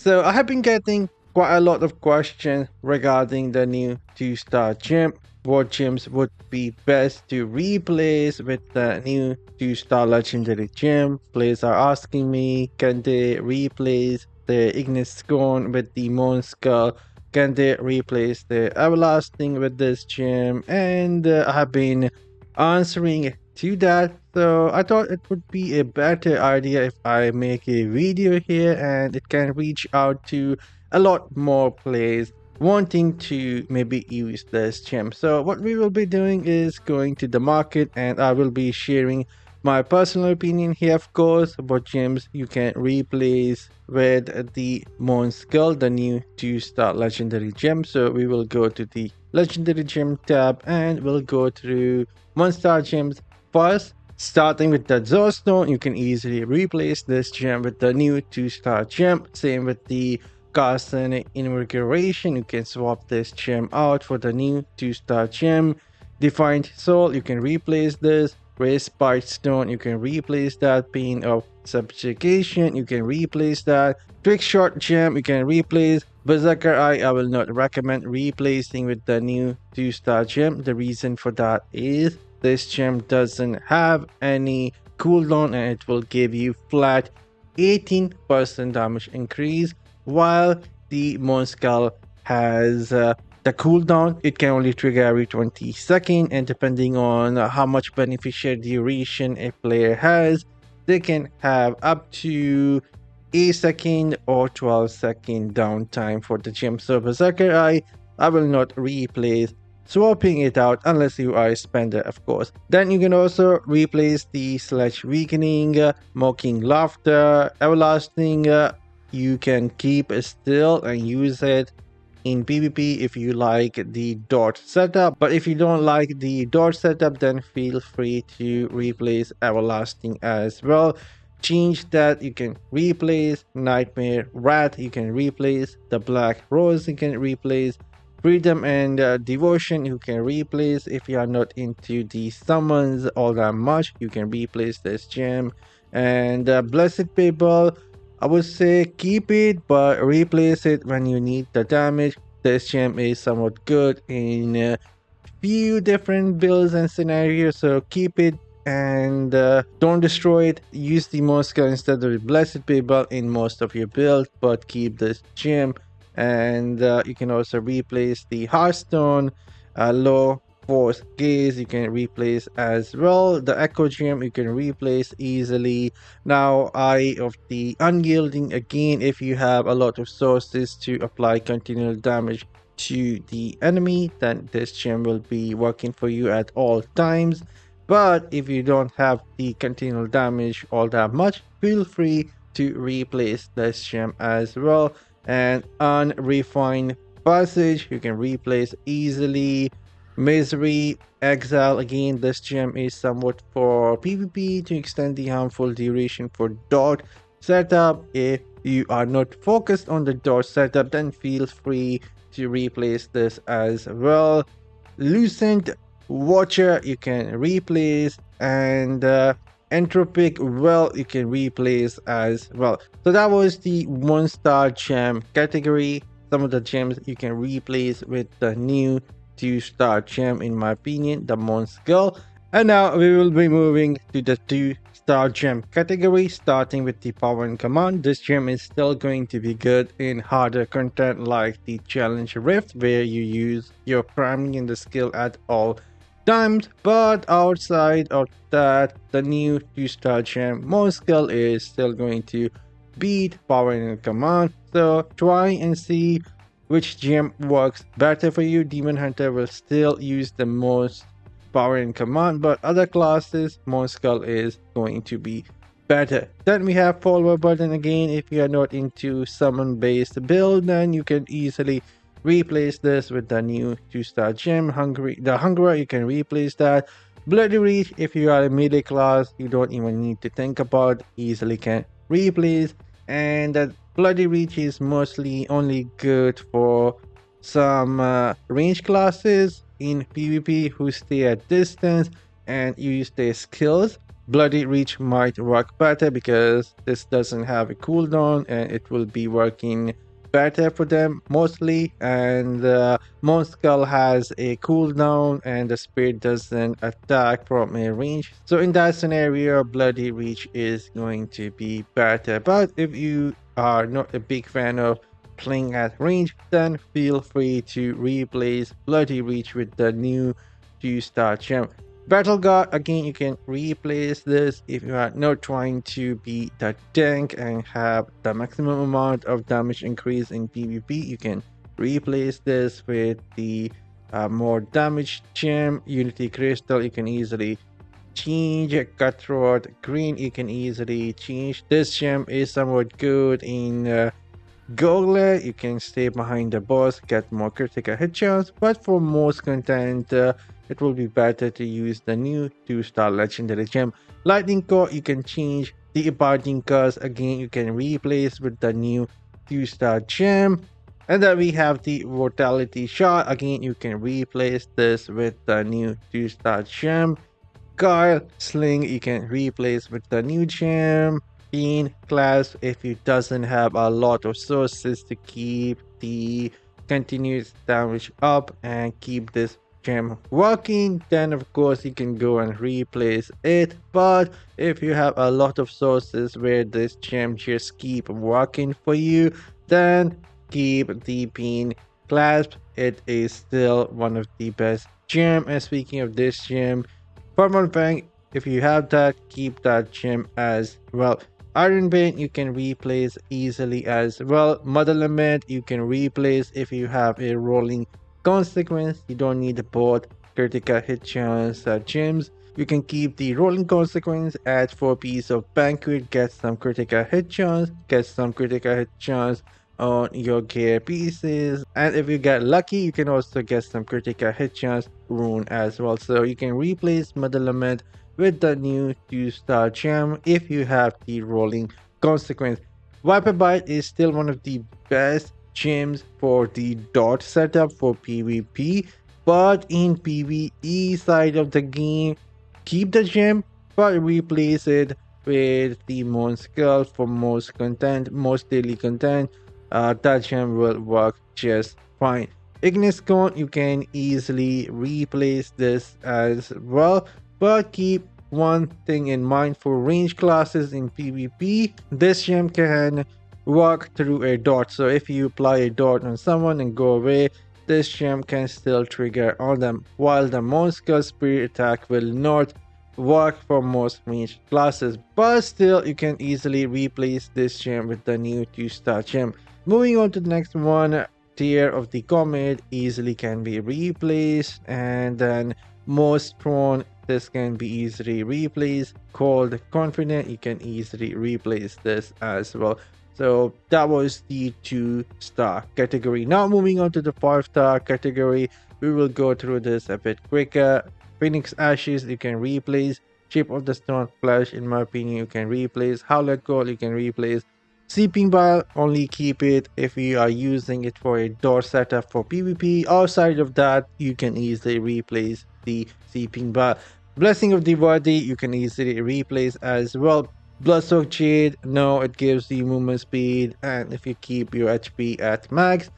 So I have been getting quite a lot of questions regarding the new 2-star gem. What gems would be best to replace with the new 2-star legendary gem? Players are asking me, can they replace the Ignis Scorn with the Mourneskull? Can they replace the Everlasting with this gem? And I have been answering to that. So I thought it would be a better idea if I make a video here and it can reach out to a lot more players wanting to maybe use this gem. So what we will be doing is going to the market and I will be sharing my personal opinion here, of course, what gems you can replace with the Mourneskull, the new 2-star legendary gem. So we will go to the legendary gem tab and we'll go through 1-star gems first. Starting with the Stone, you can easily replace this gem with the new 2-star gem. Same with the Carson Inauguration, you can swap this gem out for the new 2-star gem. Defined Soul, you can replace this. Respite Stone, you can replace that. Pain of Subjugation, you can replace that. Trick Shot Gem, you can replace. Berserker Eye, I will not recommend replacing with the new 2-star gem. The reason for that is this gem doesn't have any cooldown and it will give you flat 18% damage increase, while the Mourneskull has the cooldown. It can only trigger every 20 seconds, and depending on how much beneficial duration a player has, they can have up to a second or 12-second downtime for the gem. So Berserker I will not replace swapping it out unless you are a spender, of course. Then you can also replace the Sledge Weakening, Mocking Laughter, Everlasting. You can keep still and use it in PvP if you like the dot setup, but if you don't like the dot setup, then feel free to replace Everlasting as well. Change that, you can replace Nightmare Rat, you can replace the Black Rose, you can replace Freedom and Devotion, you can replace. If you are not into the summons all that much, you can replace this gem. And Blessed People, I would say keep it, but replace it when you need the damage. This gem is somewhat good in a few different builds and scenarios, so keep it and don't destroy it. Use the Mourneskull instead of the Blessed People in most of your builds, but keep this gem. And you can also replace the Hearthstone, Low Force Gaze, you can replace as well. The Echo Gem you can replace easily. Now Eye of the Unyielding, again, if you have a lot of sources to apply continual damage to the enemy, then this gem will be working for you at all times. But if you don't have the continual damage all that much, feel free to replace this gem as well. And Unrefined Passage you can replace easily. Misery Exile, again, this gem is somewhat for PvP to extend the harmful duration for dot setup. If you are not focused on the dot setup, then feel free to replace this as well. Lucent Watcher you can replace, and Entropic Well you can replace as well. So that was the 1-star gem category. Some of the gems you can replace with the new 2-star gem, in my opinion, the Mourneskull. And now we will be moving to the 2-star gem category, starting with the Power and Command. This gem is still going to be good in harder content like the Challenge Rift, where you use your priming and the skill at all times. But outside of that, the new 2-star gem Mourneskull is still going to beat Power and Command. So try and see which gem works better for you. Demon Hunter will still use the most Power and Command, but other classes, Mourneskull is going to be better. Then we have Follower Button. Again, if you are not into summon based build, then you can easily replace this with the new 2-star gem. The Hungerer, you can replace that. Bloody Reach, if you are a melee class, you don't even need to think about, easily can replace. And that Bloody Reach is mostly only good for some range classes in PvP who stay at distance and use their skills. Bloody Reach might work better because this doesn't have a cooldown and it will be working better for them mostly. And Mourneskull has a cooldown and the spirit doesn't attack from a range. So in that scenario, Bloody Reach is going to be better. But if you are not a big fan of playing at range, then feel free to replace Bloody Reach with the new 2-star gem. Battle Guard, again, you can replace this if you are not trying to be the tank and have the maximum amount of damage increase in PvP. You can replace this with the more damage gem. Unity Crystal, you can easily change. Cutthroat Green, you can easily change. This gem is somewhat good in Gola, you can stay behind the boss, get more critical hit chance, but for most content, it will be better to use the new 2-star legendary gem. Lightning Core, you can change the Apollyon curse, again you can replace with the new 2-star gem. And then we have the Mortality Shot, again you can replace this with the new 2-star gem. Guile Sling you can replace with the new gem. Bean class if it doesn't have a lot of sources to keep the continuous damage up and keep this gem working, then of course you can go and replace it. But if you have a lot of sources where this gem just keep working for you, then keep the Bean clasp. It is still one of the best gem. And speaking of this gem, Purple Fang, if you have that, keep that gem as well. Iron Bane you can replace easily as well. Mother Lament you can replace if you have a rolling consequence. You don't need both critical hit chance gems. You can keep the rolling consequence, add 4 pieces of Banquet, get some critical hit chance, get some critical hit chance on your gear pieces, and if you get lucky you can also get some critical hit chance rune as well. So you can replace Mother Lament with the new 2-star gem if you have the rolling consequence. Viper Bite is still one of the best gems for the dot setup for PvP, but in PvE side of the game, keep the gem but replace it with the Mourneskull for most content, most daily content. That gem will work just fine. Ignis Cone, you can easily replace this as well, but keep one thing in mind for range classes in PvP. This gem can work through a dot, so if you apply a dot on someone and go away, this gem can still trigger on them, while the Mourneskull Spirit attack will not work for most range classes, but still you can easily replace this gem with the new 2-star gem. Moving on to the next one, Tear of the Comet easily can be replaced, and then most prone, this can be easily replaced. Cold Confident, you can easily replace this as well. So that was the 2-star category. Now moving on to the 5-star category, we will go through this a bit quicker. Phoenix Ashes you can replace. Chip of the Stone Flesh, in my opinion, you can replace. Howler Gold you can replace. Seeping Bile, only keep it if you are using it for a door setup for PvP. Outside of that, you can easily replace the Seeping Bile. Blessing of the Worthy, you can easily replace as well. Bloodsoaked Jade, no, it gives you movement speed, and if you keep your HP at max,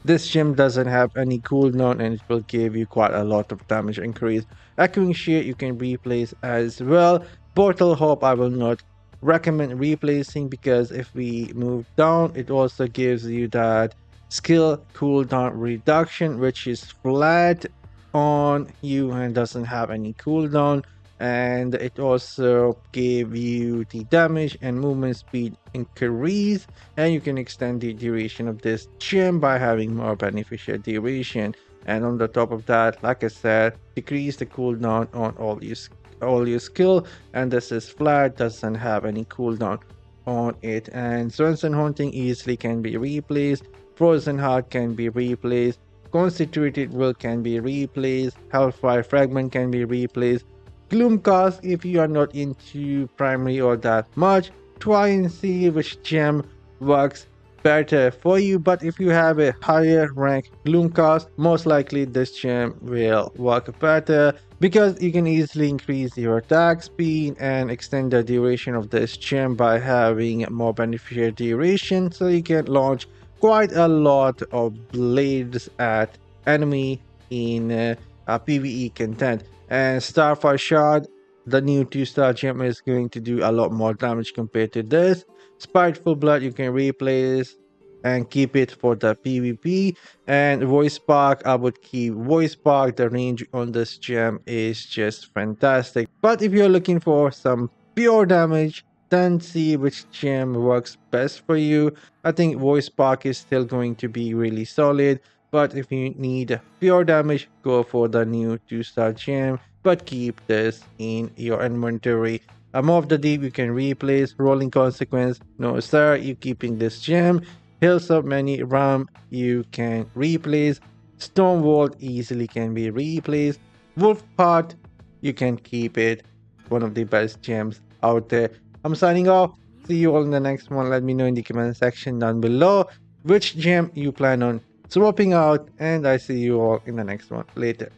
this gem doesn't have any cooldown and it will give you quite a lot of damage increase. Echoing Shield you can replace as well. Portal Hope I will not recommend replacing because if we move down, it also gives you that skill cooldown reduction, which is flat on you and doesn't have any cooldown. And it also gave you the damage and movement speed increase, and you can extend the duration of this gem by having more beneficial duration. And on the top of that, like I said, decrease the cooldown on all your skill, and this is flat, doesn't have any cooldown on it. And Swenson Haunting easily can be replaced. Frozen Heart can be replaced. Constituted Will can be replaced. Hellfire Fragment can be replaced. Gloomcast, if you are not into primary or that much, try and see which gem works better for you. But if you have a higher rank Gloomcast, most likely this gem will work better. because you can easily increase your attack speed and extend the duration of this gem by having more beneficial duration, so you can launch quite a lot of blades at enemy in PvE content. And Starfire Shard, the new 2-star gem, is going to do a lot more damage compared to this. Spiteful Blood you can replace and keep it for the PvP. And Voice Spark, I would keep Voice Spark. The range on this gem is just fantastic. But if you're looking for some pure damage, then see which gem works best for you. I think Voice Spark is still going to be really solid. But if you need pure damage, go for the new 2-star gem. But keep this in your inventory. More of the Deep you can replace. Rolling Consequence, no sir, you keeping this gem. Hills of Many Ram you can replace. Stonewall easily can be replaced. Wolf Heart, you can keep it. One of the best gems out there. I'm signing off. See you all in the next one. Let me know in the comment section down below which gem you plan on swapping out. And I see you all in the next one. Later.